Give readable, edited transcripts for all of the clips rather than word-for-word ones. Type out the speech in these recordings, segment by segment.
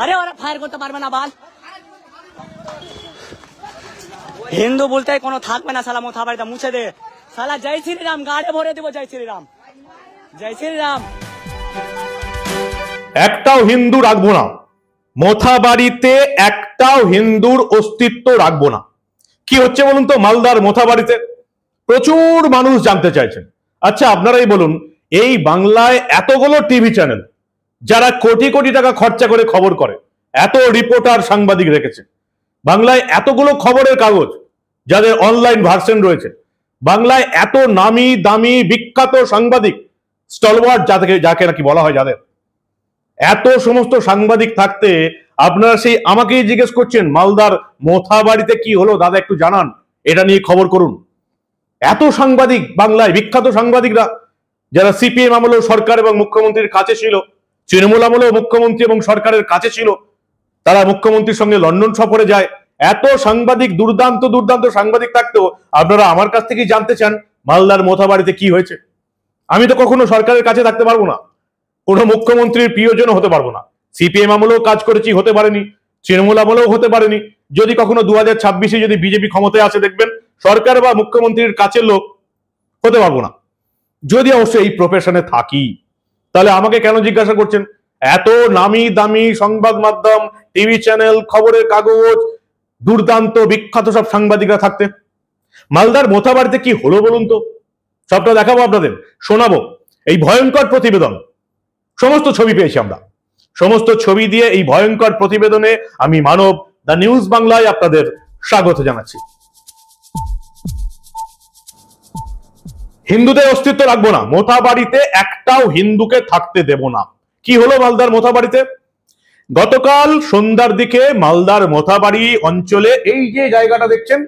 আরে ওরা ফায়ার করতে পারবে না বাল। হিন্দু বলতে কোনো থাকবে না শালা, মোথাবাড়িটা মুছে দে শালা। জয় শ্রীরাম, গাড়ে ভরে দেবো জয় শ্রীরাম, জয় শ্রীরাম। একটাও হিন্দু রাখবো না, মোথাবাড়িতে একটাও হিন্দুর অস্তিত্ব রাখবো না। কি হচ্ছে বলুন তো মালদার মোথাবাড়িতে? প্রচুর মানুষ জানতে চাইছেন। আচ্ছা আপনারাই বলুন, এই বাংলায় এতগুলো টিভি চ্যানেল যারা কোটি কোটি টাকা খরচা করে খবর করে, এত রিপোর্টার সাংবাদিক রেখেছে, বাংলায় এতগুলো খবরের কাগজ যাদের অনলাইন ভার্সন রয়েছে, বাংলায় এত নামি দামি বিখ্যাত সাংবাদিক স্টলওয়ার্ড যাকে নাকি বলা হয়, যাদের এত সমস্ত সাংবাদিক থাকতে আপনারা সেই আমাকেই জিজ্ঞেস করছেন মালদার মোথাবাড়িতে কি হলো দাদা একটু জানান, এটা নিয়ে খবর করুন। এত সাংবাদিক বাংলায়, বিখ্যাত সাংবাদিকরা যারা সিপিএম আমলেও সরকার এবং মুখ্যমন্ত্রীর কাছে ছিল, তৃণমূল আমলেও মুখ্যমন্ত্রী এবং সরকারের কাছে ছিল, তারা মুখ্যমন্ত্রীর সঙ্গে লন্ডন সফরে যায়। এত সাংবাদিক, দুর্দান্ত দুর্দান্ত সাংবাদিক থাকতেও আপনারা আমার কাছ থেকে জানতে চান মালদার মোথাবাড়িতে কি হয়েছে। আমি তো কখনো সরকারের কাছে থাকতে পারবো না, কোনো মুখ্যমন্ত্রীর প্রিয়জনও হতে পারবো না। সিপিএম আমলেও কাজ করেছি, হতে পারেনি, তৃণমূল আমলেও হতে পারেনি। যদি কখনো 2026-এ যদি বিজেপি ক্ষমতায় আসে দেখবেন সরকার বা মুখ্যমন্ত্রীর কাছের লোক হতে পারবো না। যদি অবশ্যই এই প্রফেশনে থাকি, তাহলে আমাকে কেন জিজ্ঞাসা করছেন? এত নামি দামি সংবাদ মাধ্যম, টিভি চ্যানেল, খবরের কাগজ, দুর্দান্ত বিখ্যাত সব সাংবাদিকরা থাকতে মালদার মোথাবাড়িতে কি হলো বলুন তো? সবটা দেখাবো আপনাদের, শোনাবো এই ভয়ঙ্কর প্রতিবেদন। সমস্ত ছবি পেয়েছি আমরা, সমস্ত ছবি দিয়ে এই ভয়ঙ্কর প্রতিবেদনে আমি মানব দ্য নিউজ বাংলায় আপনাদের স্বাগত জানাচ্ছি। হিন্দুদের অস্তিত্ব রাখবো না, মোথাবাড়িতে একটাও হিন্দুকে থাকতে দেব না। কি হলো মালদার মোথাবাড়িতে? গতকাল সন্ধ্যার দিকে মালদার মোথাবাড়ি অঞ্চলে এই যে জায়গাটা দেখছেন,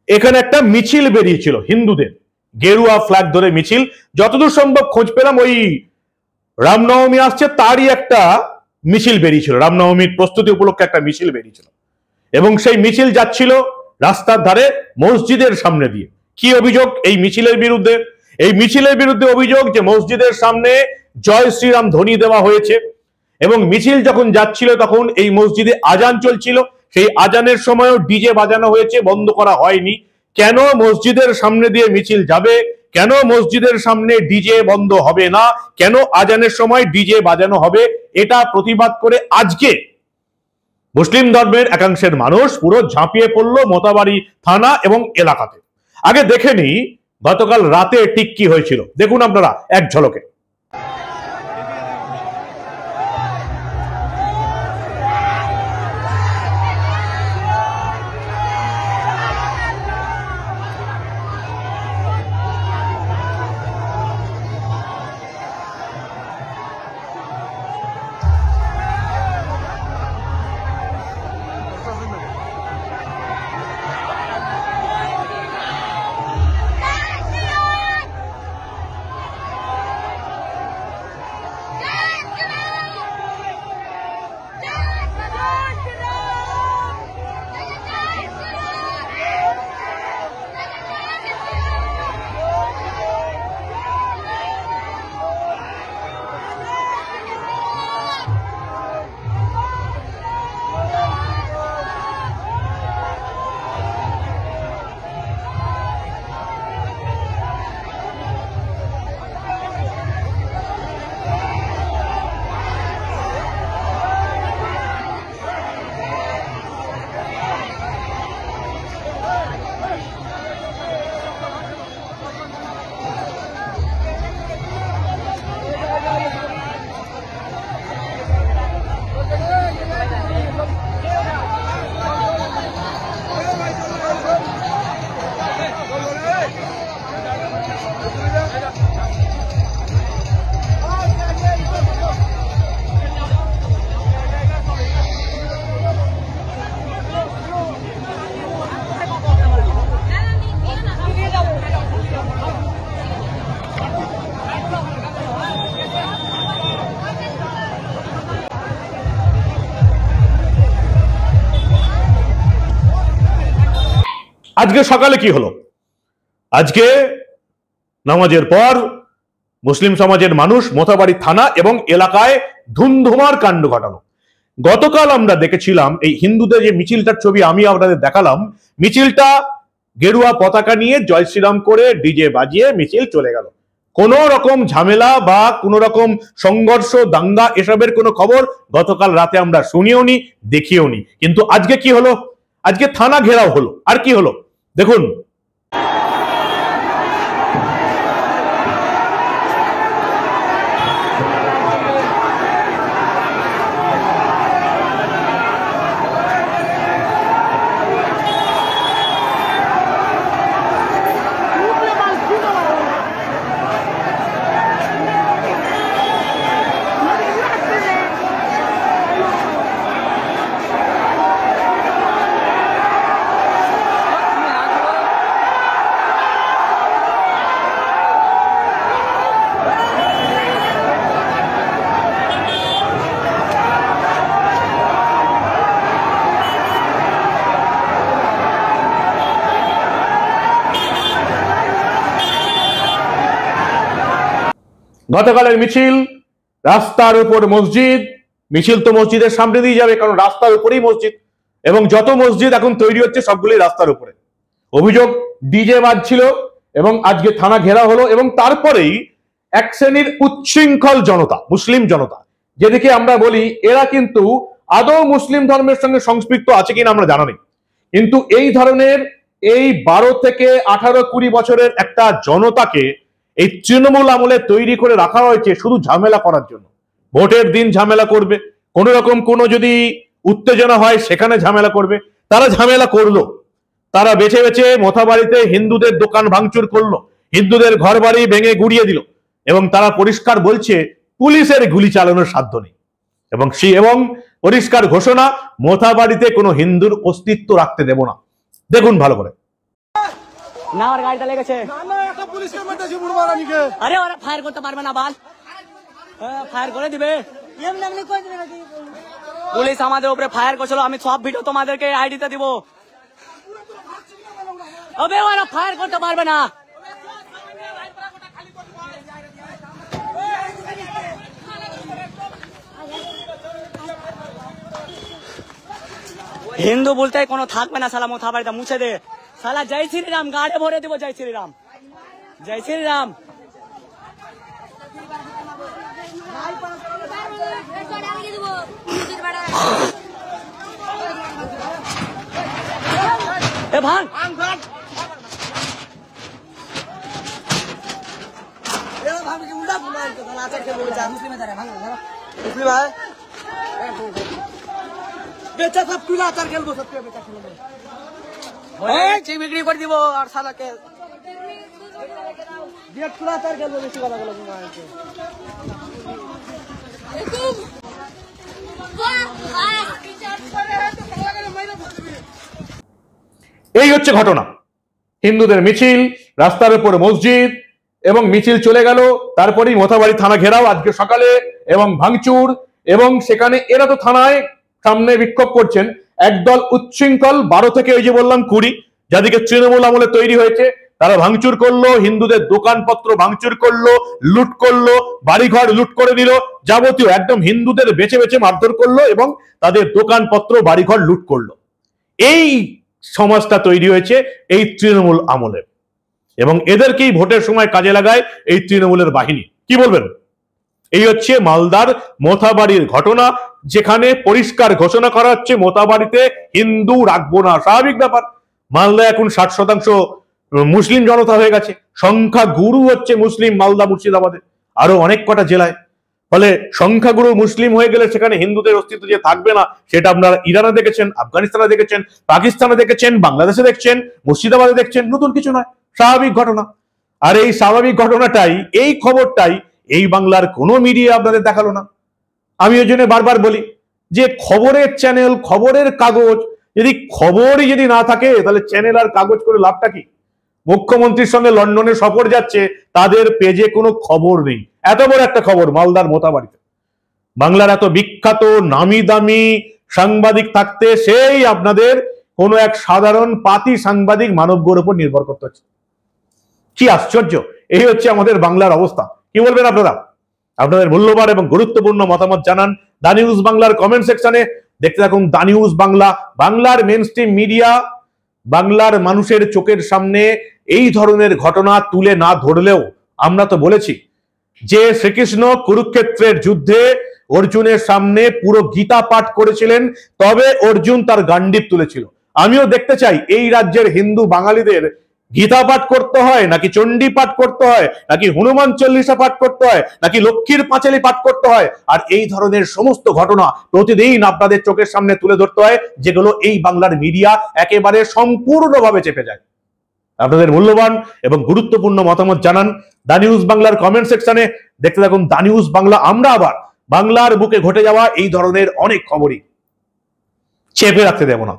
এখানে একটা মিছিল বেরিয়েছিল হিন্দুদের, গেরুয়া ফ্ল্যাগ ধরে মিছিল। যতদূর সম্ভব খোঁজ পেলাম ওই রামনবমী আসছে তারই একটা মিছিল বেরিয়েছিল, রামনবমীর প্রস্তুতি উপলক্ষে একটা মিছিল বেরিয়েছিল, এবং সেই মিছিল যাচ্ছিল রাস্তার ধারে মসজিদের সামনে দিয়ে। কি অভিযোগ এই মিছিলের বিরুদ্ধে? এই মিছিলের বিরুদ্ধে অভিযোগ যে মসজিদের সামনে জয় শ্রীরাম ধ্বনি দেওয়া হয়েছে, এবং মিছিল যখন যাচ্ছিল তখন এই মসজিদে আজান চলছিল, সেই আজানের সময়ও ডিজে বাজানো হয়েছে, বন্ধ করা হয়নি। কেন মসজিদের সামনে দিয়ে মিছিল যাবে, কেন মসজিদের সামনে ডিজে বন্ধ হবে না, কেন আজানের সময় ডিজে বাজানো হবে, এটা প্রতিবাদ করে আজকে মুসলিম ধর্মের একাংশের মানুষ পুরো ঝাঁপিয়ে পড়লো মোথাবাড়ি থানা এবং এলাকাতে। আগে দেখে নিই গতকাল রাতে ঠিক কি হয়েছিল, দেখুন আপনারা এক ঝলকে। আজকে সকালে কি হলো? আজকে নামাজের পর মুসলিম সমাজের মানুষ মোথাবাড়ি থানা এবং এলাকায় ধুমধুমার কাণ্ড ঘটালো। গতকাল আমরা দেখেছিলাম এই হিন্দুদের যে মিছিলটার ছবি আমি আপনাদের দেখালাম, মিছিলটা গেরুয়া পতাকা নিয়ে জয় শ্রীরাম করে ডিজে বাজিয়ে মিছিল চলে গেল। কোন রকম ঝামেলা বা কোন রকম সংঘর্ষ দাঙ্গা এসবের কোনো খবর গতকাল রাতে আমরা শুনিও নি, দেখিও নি। কিন্তু আজকে কি হলো? আজকে থানা ঘেরাও হলো। আর কি হলো দেখুন। গতকালের মিছিল, রাস্তার উপর মসজিদ, মিছিল তো মসজিদের সামনে দিয়ে যাবে কারণ রাস্তার উপরেই মসজিদ, এবং যত মসজিদ এখন তৈরি হচ্ছে সবগুলি রাস্তার উপরে। অভিযোগ ডিজে বাজছিল এবং আজকে থানা ঘেরা হলো, এবং তারপরেই এক শ্রেণীর উচ্ছৃঙ্খল জনতা, মুসলিম জনতা, যেদিকে আমরা বলি এরা কিন্তু আদৌ মুসলিম ধর্মের সঙ্গে সংশ্লিষ্ট আছে কিনা আমরা জানা নেই, কিন্তু এই ধরনের এই 12 থেকে 18-20 বছরের একটা জনতাকে এই তৃণমূল আমলে তৈরি করে রাখা হয়েছে শুধু ঝামেলা করার জন্য। ভোটের দিন ঝামেলা করবে, কোন রকম কোনো যদি উত্তেজনা হয় সেখানে ঝামেলা করবে। তারা ঝামেলা করলো, তারা বেছে বেছে মোথাবাড়িতে হিন্দুদের দোকান ভাঙচুর করলো, হিন্দুদের ঘর বাড়ি ভেঙে গুড়িয়ে দিল, এবং তারা পরিষ্কার বলছে পুলিশের গুলি চালানোর সাধ্য নেই, এবং পরিষ্কার ঘোষণা মোথাবাড়িতে কোনো হিন্দুর অস্তিত্ব রাখতে দেব না। দেখুন ভালো করে। না আর গাড়িটা লেগেছে, না একটা পুলিশকে মেরেছে বুড়মারানিকে। আরে ওরা ফায়ার করতে পারবে না, বাল ফায়ার করে দিবে। এমনি এমনি কই দিবে নাকি? পুলিশ আমাদের উপরে ফায়ার করছিল, আমি সব ভিডিও তোমাদেরকে আইডিতে দিব। আবে ওরা ফায়ার করতে পারবে না। হিন্দু বলতে কোনো থাকবে না, সালা মোথাবাড়িটা মুছে দে। সালা জয় শ্রীরাম গাড়ে ভরে দেবো, জয় শ্রীরাম, জয় শ্রীরাম। এ ভাঙ এরা ভাবে কি উল্টা ফুলা আছে তাহলে আচার খেয়ে বলে যা মুসলিমে ধরে ভাঙ ধরো মুসলিম ভাই বেচা সব তুলা আচার খেলবো, সব বেচা খেলবো। এই চিক বিক্রি করে দিব আর সালাকে দিয়ে তুলা আচার খেলবো, বেশি কথা বলো তোমার আছে। এই হচ্ছে ঘটনা। হিন্দুদের মিছিল, রাস্তার উপর মসজিদ, এবং মিছিল চলে গেল। তারপরেই মোথাবাড়ি থানা ঘেরাও আজকে সকালে, এবং ভাঙচুর, এবং সেখানে এরা তো থানায় সামনে বিক্ষোভ করছেন। একদল উচ্ছৃঙ্খল 12 থেকে ওই যে বললাম 20, যাদেরকে তৃণমূল আমলে তৈরি হয়েছে, তারা ভাঙচুর করলো, হিন্দুদের দোকানপত্র ভাঙচুর করলো, লুট করলো, বাড়িঘর লুট করে দিল, যাবতীয় একদম হিন্দুদের বেছে বেছে মারধর করলো এবং তাদের দোকানপত্র বাড়িঘর লুট করলো। এই সমাজটা তৈরি হয়েছে এই তৃণমূল আমলে, এবং এদেরকেই ভোটের সময় কাজে লাগায় এই তৃণমূলের বাহিনী। কি বলবেন? এই হচ্ছে মালদার মোথাবাড়ির ঘটনা, যেখানে পরিষ্কার ঘোষণা করা হচ্ছে মোথাবাড়িতে হিন্দু রাখবো না। স্বাভাবিক ব্যাপার, মালদা এখন 60% মুসলিম জনতা হয়ে গেছে, সংখ্যাগুরু হচ্ছে মুসলিম মালদা, মুর্শিদাবাদে, আরো অনেক কটা জেলায়। ফলে সংখ্যাগুরু মুসলিম হয়ে গেলে সেখানে হিন্দুদের অস্তিত্ব যে থাকবে না সেটা আপনারা ইরানে দেখেছেন, আফগানিস্তানে দেখেছেন, পাকিস্তানে দেখেছেন, বাংলাদেশে দেখছেন, মুর্শিদাবাদে দেখছেন, নতুন কিছু নয়, স্বাভাবিক ঘটনা। আর এই স্বাভাবিক ঘটনাটাই, এই খবরটাই এই বাংলার কোনো মিডিয়া আপনাদের দেখালো না। আমি ওই জন্য বারবার বলি যে খবরের চ্যানেল, খবরের কাগজ, যদি খবরই যদি না থাকে তাহলে চ্যানেল আর কাগজ করে লাভটা কি? মুখ্যমন্ত্রীর সঙ্গে লন্ডনে সফর যাচ্ছে, তাদের পেজে কোনো খবর নেই। এত বড় একটা খবর মালদার মোথাবাড়িতে। বাংলার এত বিখ্যাত নামি দামি সাংবাদিক থাকতে সেই আপনাদের কোনো এক সাধারণ পাতি সাংবাদিক মানবগড়ের উপর নির্ভর করতে হচ্ছে। কি আশ্চর্য! এই হচ্ছে আমাদের বাংলার অবস্থা। কি বলবেন আপনারা? আপনাদের মূল্যবান এবং গুরুত্বপূর্ণ মতামত জানান দা নিউজ বাংলার কমেন্ট সেকশনে। দেখতে থাকুন দা নিউজ বাংলা, বাংলার মেন স্ট্রিম মিডিয়া। বাংলার মানুষের চোখের সামনে এই ধরনের ঘটনা তুলে না ধরলেও আমরা তো বলেছি যে শ্রীকৃষ্ণ কুরুক্ষেত্রের যুদ্ধে অর্জুনের সামনে পুরো গীতা পাঠ করেছিলেন, তবে অর্জুন তার গান্ডীব তুলেছিল। আমিও দেখতে চাই এই রাজ্যের হিন্দু বাঙালিদের গীতা পাঠ করতে হয় নাকি চণ্ডী পাঠ করতে হয় নাকি হনুমান চল্লিশা পাঠ করতে হয় নাকি লক্ষ্মীর পাঁচালী পাঠ করতে হয়, আর এই ধরনের সমস্ত ঘটনা প্রতিদিন আপনাদের চোখের সামনে তুলে ধরতে হয়, যেগুলো এই বাংলার মিডিয়া একেবারে সম্পূর্ণভাবে চেপে যায়। আপনাদের মূল্যবান এবং গুরুত্বপূর্ণ মতামত জানান দা নিউজ বাংলার কমেন্ট সেকশনে। দেখতে থাকুন দা নিউজ বাংলা। আমরা আবার বাংলার বুকে ঘটে যাওয়া এই ধরনের অনেক খবরই চেপে রাখতে দেব না।